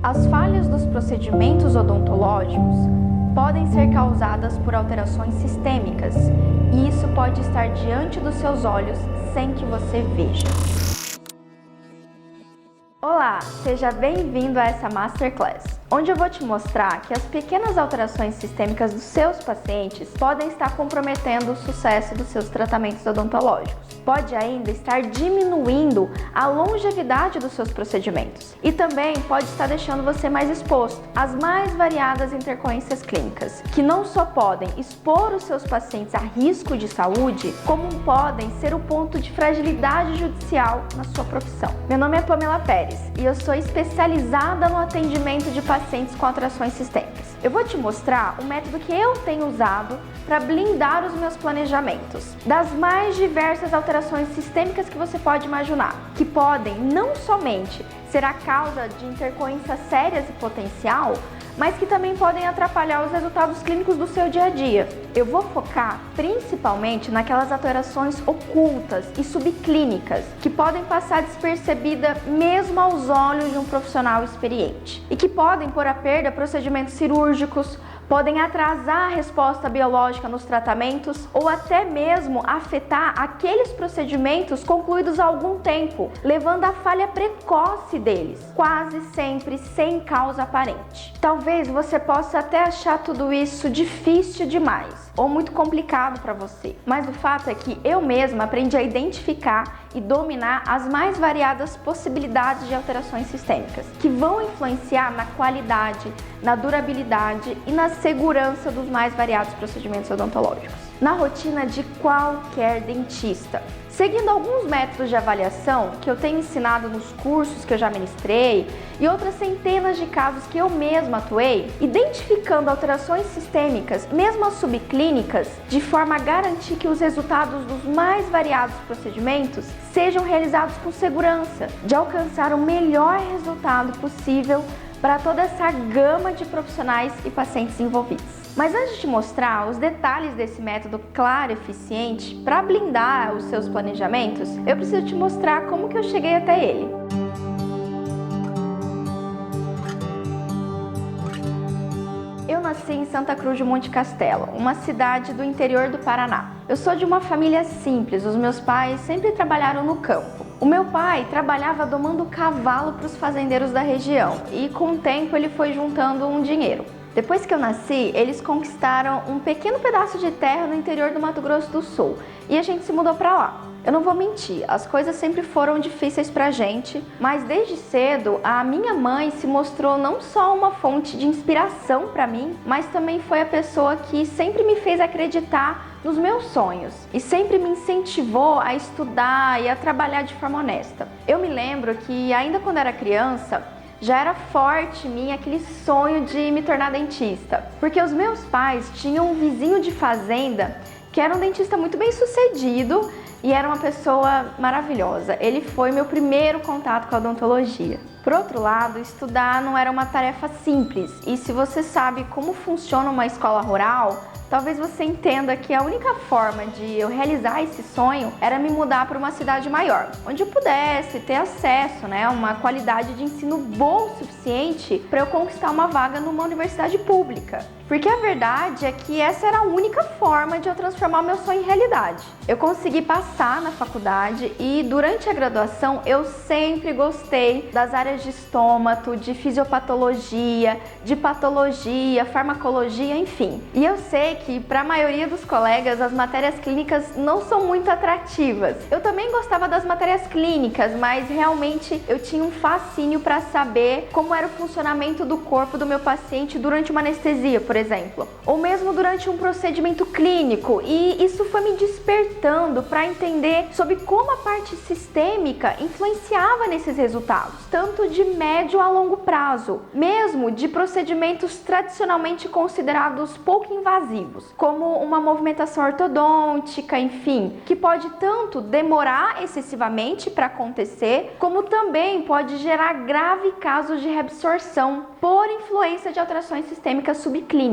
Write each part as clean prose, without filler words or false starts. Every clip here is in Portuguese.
As falhas dos procedimentos odontológicos podem ser causadas por alterações sistêmicas e isso pode estar diante dos seus olhos sem que você veja. Olá, seja bem-vindo a essa Masterclass, onde eu vou te mostrar que as pequenas alterações sistêmicas dos seus pacientes podem estar comprometendo o sucesso dos seus tratamentos odontológicos. Pode ainda estar diminuindo a longevidade dos seus procedimentos e também pode estar deixando você mais exposto às mais variadas intercorrências clínicas, que não só podem expor os seus pacientes a risco de saúde, como podem ser o ponto de fragilidade judicial na sua profissão. Meu nome é Pamela Pérez e eu sou especializada no atendimento de pacientes com alterações sistêmicas. Eu vou te mostrar o método que eu tenho usado para blindar os meus planejamentos das mais diversas alterações sistêmicas que você pode imaginar, que podem não somente ser a causa de intercorrências sérias e potencial, mas que também podem atrapalhar os resultados clínicos do seu dia a dia. Eu vou focar principalmente naquelas alterações ocultas e subclínicas que podem passar despercebida mesmo aos olhos de um profissional experiente e que podem pôr à perda procedimentos cirúrgicos, podem atrasar a resposta biológica nos tratamentos ou até mesmo afetar aqueles procedimentos concluídos há algum tempo, levando à falha precoce deles, quase sempre sem causa aparente. Talvez você possa até achar tudo isso difícil demais ou muito complicado para você, mas o fato é que eu mesma aprendi a identificar e dominar as mais variadas possibilidades de alterações sistêmicas, que vão influenciar na qualidade, na durabilidade e na segurança dos mais variados procedimentos odontológicos, na rotina de qualquer dentista. Seguindo alguns métodos de avaliação que eu tenho ensinado nos cursos que eu já ministrei e outras centenas de casos que eu mesma atuei, identificando alterações sistêmicas, mesmo as subclínicas, de forma a garantir que os resultados dos mais variados procedimentos sejam realizados com segurança, de alcançar o melhor resultado possível para toda essa gama de profissionais e pacientes envolvidos. Mas antes de te mostrar os detalhes desse método claro e eficiente para blindar os seus planejamentos, eu preciso te mostrar como que eu cheguei até ele. Eu nasci em Santa Cruz de Monte Castelo, uma cidade do interior do Paraná. Eu sou de uma família simples, os meus pais sempre trabalharam no campo. O meu pai trabalhava domando cavalo para os fazendeiros da região e com o tempo ele foi juntando um dinheiro. Depois que eu nasci, eles conquistaram um pequeno pedaço de terra no interior do Mato Grosso do Sul e a gente se mudou para lá. Eu não vou mentir, as coisas sempre foram difíceis pra gente, mas desde cedo a minha mãe se mostrou não só uma fonte de inspiração para mim, mas também foi a pessoa que sempre me fez acreditar nos meus sonhos e sempre me incentivou a estudar e a trabalhar de forma honesta. Eu me lembro que ainda quando era criança, já era forte em mim aquele sonho de me tornar dentista, porque os meus pais tinham um vizinho de fazenda que era um dentista muito bem sucedido e era uma pessoa maravilhosa. Ele foi meu primeiro contato com a odontologia. Por outro lado, estudar não era uma tarefa simples e se você sabe como funciona uma escola rural, talvez você entenda que a única forma de eu realizar esse sonho era me mudar para uma cidade maior, onde eu pudesse ter acesso, a uma qualidade de ensino boa o suficiente para eu conquistar uma vaga numa universidade pública. Porque a verdade é que essa era a única forma de eu transformar o meu sonho em realidade. Eu consegui passar na faculdade e durante a graduação eu sempre gostei das áreas de estômato, de fisiopatologia, de patologia, farmacologia, enfim. E eu sei que para a maioria dos colegas as matérias clínicas não são muito atrativas. Eu também gostava das matérias clínicas, mas realmente eu tinha um fascínio para saber como era o funcionamento do corpo do meu paciente durante uma anestesia, por exemplo, ou mesmo durante um procedimento clínico, e isso foi me despertando para entender sobre como a parte sistêmica influenciava nesses resultados, tanto de médio a longo prazo, mesmo de procedimentos tradicionalmente considerados pouco invasivos, como uma movimentação ortodôntica, enfim, que pode tanto demorar excessivamente para acontecer, como também pode gerar grave casos de reabsorção por influência de alterações sistêmicas subclínicas.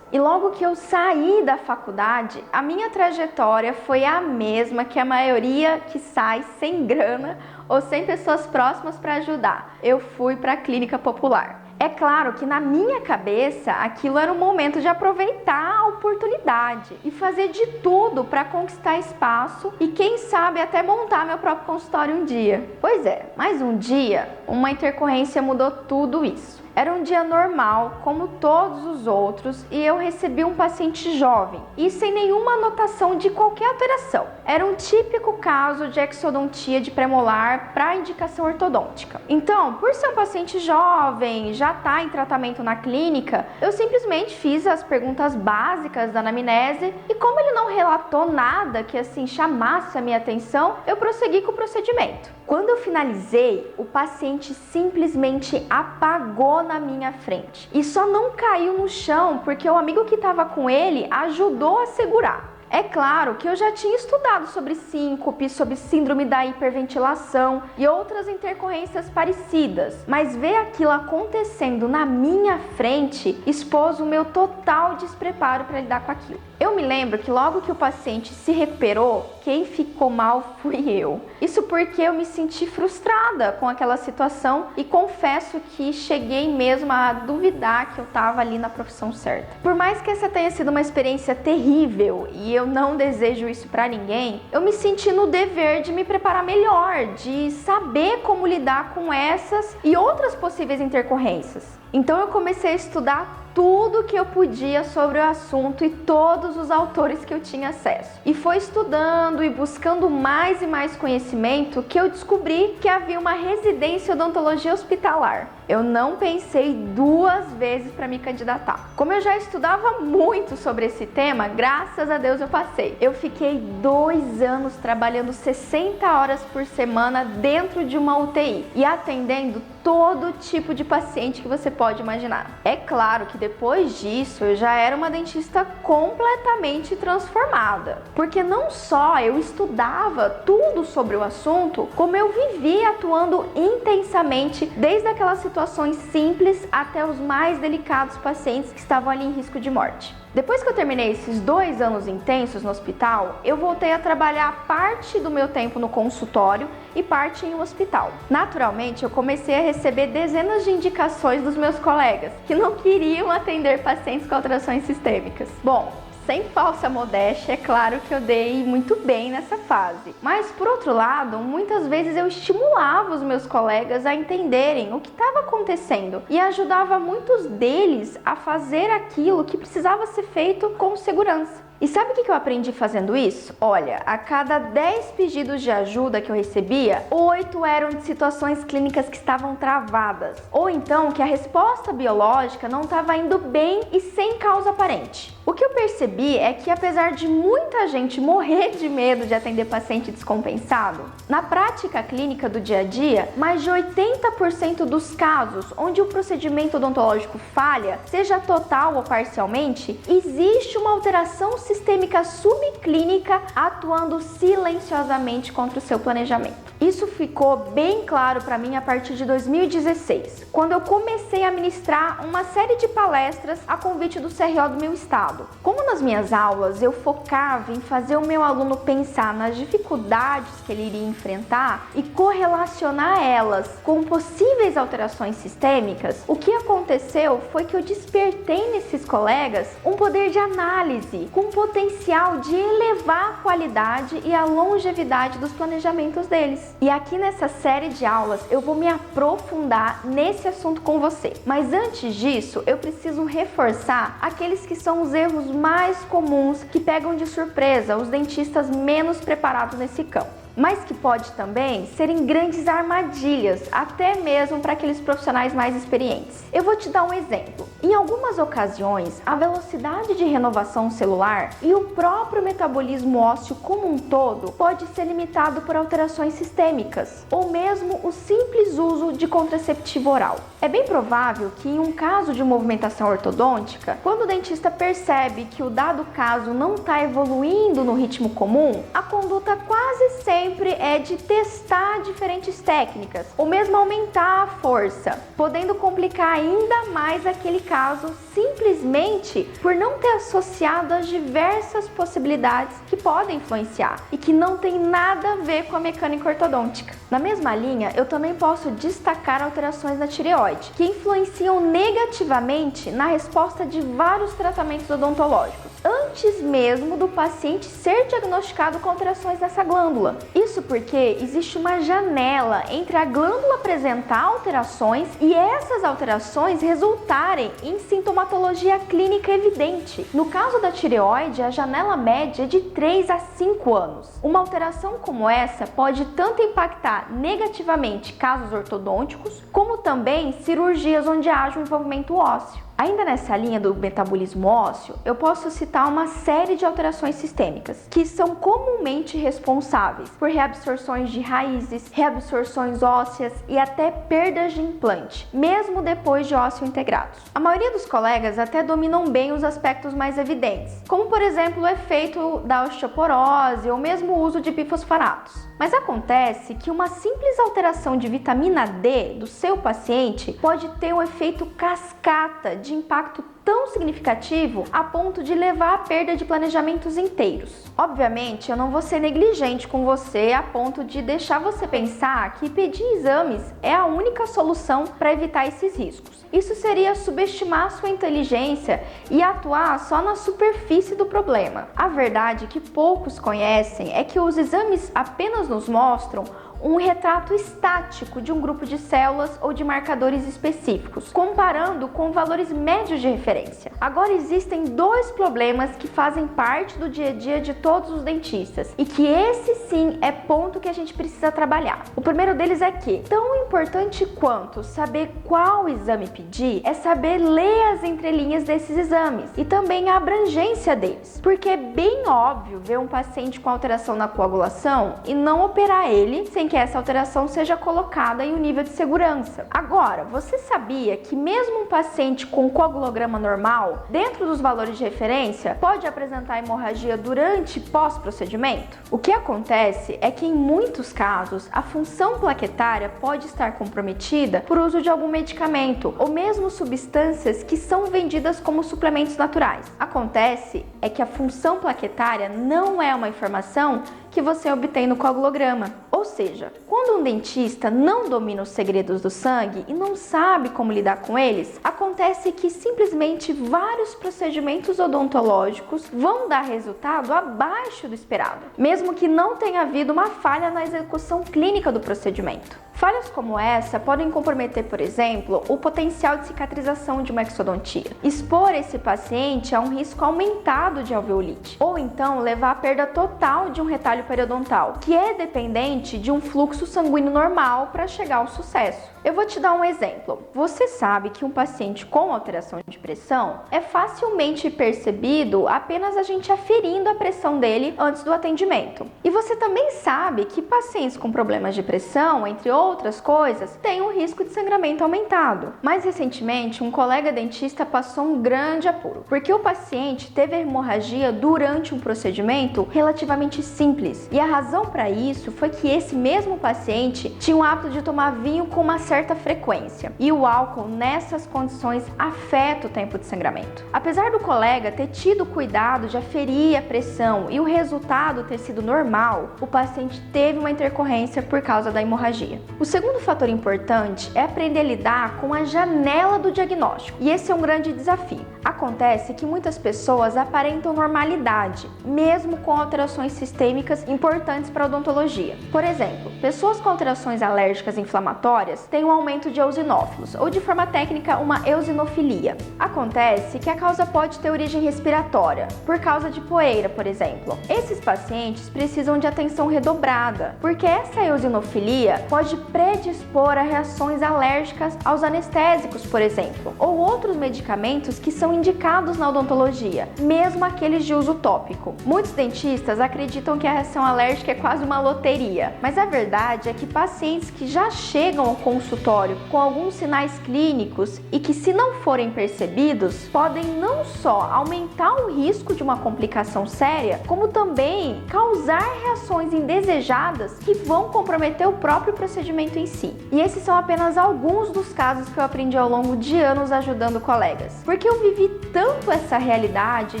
E logo que eu saí da faculdade, a minha trajetória foi a mesma que a maioria que sai sem grana ou sem pessoas próximas para ajudar. Eu fui para a clínica popular. É claro que na minha cabeça aquilo era um momento de aproveitar a oportunidade e fazer de tudo para conquistar espaço e quem sabe até montar meu próprio consultório um dia. Pois é, mas um dia uma intercorrência mudou tudo isso. Era um dia normal, como todos os outros, e eu recebi um paciente jovem e sem nenhuma anotação de qualquer alteração. Era um típico caso de exodontia de premolar para indicação ortodôntica. Então, por ser um paciente jovem, já está em tratamento na clínica, eu simplesmente fiz as perguntas básicas da anamnese e como ele não relatou nada que assim chamasse a minha atenção, eu prossegui com o procedimento. Quando eu finalizei, o paciente simplesmente apagou na minha frente e só não caiu no chão porque o amigo que estava com ele ajudou a segurar. É claro que eu já tinha estudado sobre síncope, sobre síndrome da hiperventilação e outras intercorrências parecidas, mas ver aquilo acontecendo na minha frente expôs o meu total despreparo para lidar com aquilo. Eu me lembro que logo que o paciente se recuperou, quem ficou mal fui eu. Isso porque eu me senti frustrada com aquela situação e confesso que cheguei mesmo a duvidar que eu estava ali na profissão certa. Por mais que essa tenha sido uma experiência terrível e eu não desejo isso para ninguém, eu me senti no dever de me preparar melhor, de saber como lidar com essas e outras possíveis intercorrências. Então eu comecei a estudar tudo que eu podia sobre o assunto e todos os autores que eu tinha acesso. E foi estudando e buscando mais e mais conhecimento que eu descobri que havia uma residência em odontologia hospitalar. Eu não pensei duas vezes para me candidatar. Como eu já estudava muito sobre esse tema, graças a Deus eu passei. Eu fiquei 2 anos trabalhando 60 horas por semana dentro de uma UTI e atendendo todo tipo de paciente que você pode imaginar. É claro que depois disso eu já era uma dentista completamente transformada, porque não só eu estudava tudo sobre o assunto, como eu vivia atuando intensamente desde aquelas situações simples até os mais delicados pacientes que estavam ali em risco de morte. Depois que eu terminei esses 2 anos intensos no hospital, eu voltei a trabalhar parte do meu tempo no consultório e parte em um hospital. Naturalmente, eu comecei a receber dezenas de indicações dos meus colegas que não queriam atender pacientes com alterações sistêmicas. Bom, sem falsa modéstia, é claro que eu dei muito bem nessa fase. Mas, por outro lado, muitas vezes eu estimulava os meus colegas a entenderem o que estava acontecendo e ajudava muitos deles a fazer aquilo que precisava ser feito com segurança. E sabe o que eu aprendi fazendo isso? Olha, a cada 10 pedidos de ajuda que eu recebia, 8 eram de situações clínicas que estavam travadas, ou então que a resposta biológica não estava indo bem e sem causa aparente. O que eu percebi é que apesar de muita gente morrer de medo de atender paciente descompensado, na prática clínica do dia a dia, mais de 80% dos casos onde o procedimento odontológico falha, seja total ou parcialmente, existe uma alteração sistêmica subclínica atuando silenciosamente contra o seu planejamento. Isso ficou bem claro para mim a partir de 2016, quando eu comecei a ministrar uma série de palestras a convite do CRO do meu estado. Como nas minhas aulas eu focava em fazer o meu aluno pensar nas dificuldades que ele iria enfrentar e correlacionar elas com possíveis alterações sistêmicas, o que aconteceu foi que eu despertei nesses colegas um poder de análise com potencial de elevar a qualidade e a longevidade dos planejamentos deles. E aqui nessa série de aulas eu vou me aprofundar nesse assunto com você. Mas antes disso, eu preciso reforçar aqueles que são os erros mais comuns que pegam de surpresa os dentistas menos preparados nesse campo, mas que pode também serem grandes armadilhas, até mesmo para aqueles profissionais mais experientes. Eu vou te dar um exemplo. Em algumas ocasiões, a velocidade de renovação celular e o próprio metabolismo ósseo como um todo pode ser limitado por alterações sistêmicas, ou mesmo o simples uso de contraceptivo oral. É bem provável que em um caso de movimentação ortodôntica, quando o dentista percebe que o dado caso não está evoluindo no ritmo comum, a conduta quase sempre sempre é de testar diferentes técnicas, ou mesmo aumentar a força, podendo complicar ainda mais aquele caso simplesmente por não ter associado as diversas possibilidades que podem influenciar e que não tem nada a ver com a mecânica ortodôntica. Na mesma linha, eu também posso destacar alterações na tireoide, que influenciam negativamente na resposta de vários tratamentos odontológicos, antes mesmo do paciente ser diagnosticado com alterações nessa glândula. Isso porque existe uma janela entre a glândula apresentar alterações e essas alterações resultarem em sintomatologia clínica evidente. No caso da tireoide, a janela média é de 3 a 5 anos. Uma alteração como essa pode tanto impactar negativamente casos ortodônticos, como também cirurgias onde haja um envolvimento ósseo. Ainda nessa linha do metabolismo ósseo, eu posso citar uma série de alterações sistêmicas que são comumente responsáveis por reabsorções de raízes, reabsorções ósseas e até perdas de implante, mesmo depois de ósseo integrados. A maioria dos colegas até dominam bem os aspectos mais evidentes, como por exemplo o efeito da osteoporose ou mesmo o uso de bifosfораtos. Mas acontece que uma simples alteração de vitamina D do seu paciente pode ter um efeito cascata de impacto tão significativo a ponto de levar à perda de planejamentos inteiros. Obviamente, eu não vou ser negligente com você a ponto de deixar você pensar que pedir exames é a única solução para evitar esses riscos. Isso seria subestimar sua inteligência e atuar só na superfície do problema. A verdade que poucos conhecem é que os exames apenas nos mostram um retrato estático de um grupo de células ou de marcadores específicos, comparando com valores médios de referência. Agora existem dois problemas que fazem parte do dia a dia de todos os dentistas e que esse sim é ponto que a gente precisa trabalhar. O primeiro deles é que, tão importante quanto saber qual exame pedir, é saber ler as entrelinhas desses exames e também a abrangência deles, porque é bem óbvio ver um paciente com alteração na coagulação e não operar ele sem que essa alteração seja colocada em um nível de segurança. Agora, você sabia que mesmo um paciente com coagulograma normal, dentro dos valores de referência, pode apresentar hemorragia durante e pós-procedimento? O que acontece é que em muitos casos, a função plaquetária pode estar comprometida por uso de algum medicamento ou mesmo substâncias que são vendidas como suplementos naturais. Acontece é que a função plaquetária não é uma informação que você obtém no coagulograma. Ou seja, quando um dentista não domina os segredos do sangue e não sabe como lidar com eles, acontece que simplesmente vários procedimentos odontológicos vão dar resultado abaixo do esperado, mesmo que não tenha havido uma falha na execução clínica do procedimento. Falhas como essa podem comprometer, por exemplo, o potencial de cicatrização de uma exodontia, expor esse paciente a um risco aumentado de alveolite, ou então levar à perda total de um retalho periodontal, que é dependente de um fluxo sanguíneo normal para chegar ao sucesso. Eu vou te dar um exemplo. Você sabe que um paciente com alteração de pressão é facilmente percebido apenas a gente aferindo a pressão dele antes do atendimento. E você também sabe que pacientes com problemas de pressão, entre outras coisas, têm um risco de sangramento aumentado. Mais recentemente, um colega dentista passou um grande apuro, porque o paciente teve hemorragia durante um procedimento relativamente simples. E a razão para isso foi que esse mesmo paciente tinha o hábito de tomar vinho com uma certa frequência, e o álcool nessas condições afeta o tempo de sangramento. Apesar do colega ter tido cuidado de aferir a pressão e o resultado ter sido normal, o paciente teve uma intercorrência por causa da hemorragia. O segundo fator importante é aprender a lidar com a janela do diagnóstico, e esse é um grande desafio. Acontece que muitas pessoas aparentam normalidade, mesmo com alterações sistêmicas importantes para a odontologia. Por exemplo, pessoas com alterações alérgicas inflamatórias têm um aumento de eosinófilos, ou de forma técnica, uma eosinofilia. Acontece que a causa pode ter origem respiratória, por causa de poeira, por exemplo. Esses pacientes precisam de atenção redobrada, porque essa eosinofilia pode predispor a reações alérgicas aos anestésicos, por exemplo, ou outros medicamentos que são indicados indicados na odontologia, mesmo aqueles de uso tópico. Muitos dentistas acreditam que a reação alérgica é quase uma loteria, mas a verdade é que pacientes que já chegam ao consultório com alguns sinais clínicos e que, se não forem percebidos, podem não só aumentar o risco de uma complicação séria, como também causar reações indesejadas que vão comprometer o próprio procedimento em si. E esses são apenas alguns dos casos que eu aprendi ao longo de anos ajudando colegas, porque eu vivi tanto essa realidade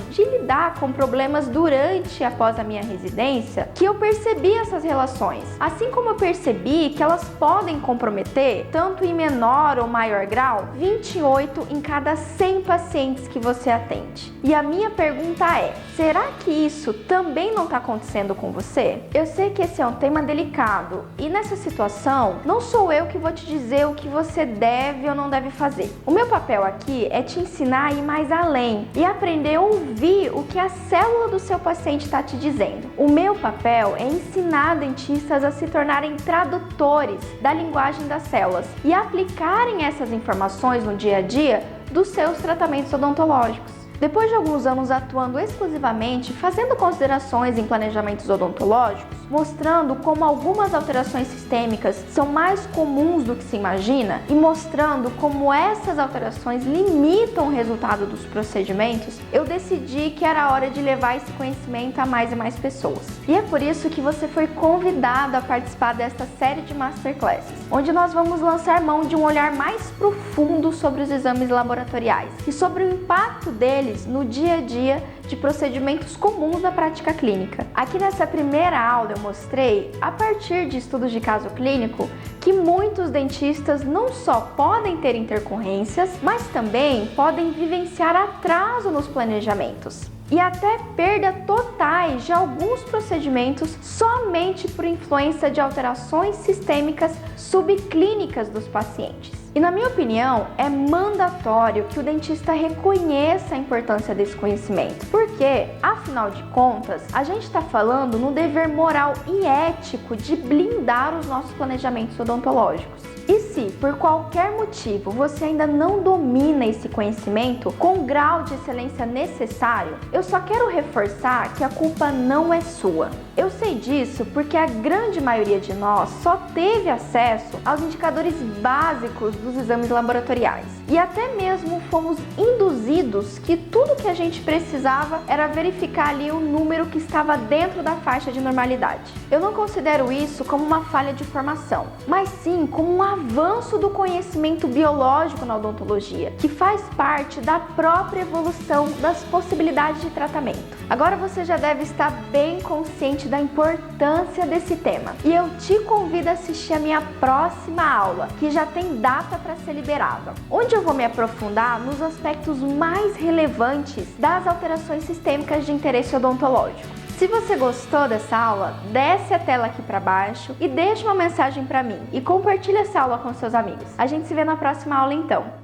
de lidar com problemas durante e após a minha residência que eu percebi essas relações, assim como eu percebi que elas podem comprometer, tanto em menor ou maior grau, 28 em cada 100 pacientes que você atende. E a minha pergunta é: será que isso também não está acontecendo com você? Eu sei que esse é um tema delicado e nessa situação não sou eu que vou te dizer o que você deve ou não deve fazer. O meu papel aqui é te ensinar a ir mais além e aprender a ouvir o que a célula do seu paciente está te dizendo. O meu papel é ensinar dentistas a se tornarem tradutores da linguagem das células e aplicarem essas informações no dia a dia dos seus tratamentos odontológicos. Depois de alguns anos atuando exclusivamente, fazendo considerações em planejamentos odontológicos, mostrando como algumas alterações sistêmicas são mais comuns do que se imagina e mostrando como essas alterações limitam o resultado dos procedimentos, eu decidi que era hora de levar esse conhecimento a mais e mais pessoas. E é por isso que você foi convidado a participar desta série de masterclasses, onde nós vamos lançar mão de um olhar mais profundo sobre os exames laboratoriais e sobre o impacto deles no dia a dia de procedimentos comuns da prática clínica. Aqui nessa primeira aula eu mostrei, a partir de estudos de caso clínico, que muitos dentistas não só podem ter intercorrências, mas também podem vivenciar atraso nos planejamentos e até perda totais de alguns procedimentos somente por influência de alterações sistêmicas subclínicas dos pacientes. E na minha opinião, é mandatório que o dentista reconheça a importância desse conhecimento, porque, afinal de contas, a gente está falando no dever moral e ético de blindar os nossos planejamentos odontológicos. E se, por qualquer motivo, você ainda não domina esse conhecimento com o grau de excelência necessário, eu só quero reforçar que a culpa não é sua. Eu sei disso porque a grande maioria de nós só teve acesso aos indicadores básicos dos exames laboratoriais. E até mesmo fomos induzidos que tudo que a gente precisava era verificar ali o número que estava dentro da faixa de normalidade. Eu não considero isso como uma falha de formação, mas sim como um avanço do conhecimento biológico na odontologia, que faz parte da própria evolução das possibilidades de tratamento. Agora você já deve estar bem consciente da importância desse tema e eu te convido a assistir a minha próxima aula, que já tem data para ser liberada, onde eu vou me aprofundar nos aspectos mais relevantes das alterações sistêmicas de interesse odontológico. Se você gostou dessa aula, desce a tela aqui para baixo e deixa uma mensagem para mim e compartilha essa aula com seus amigos. A gente se vê na próxima aula então.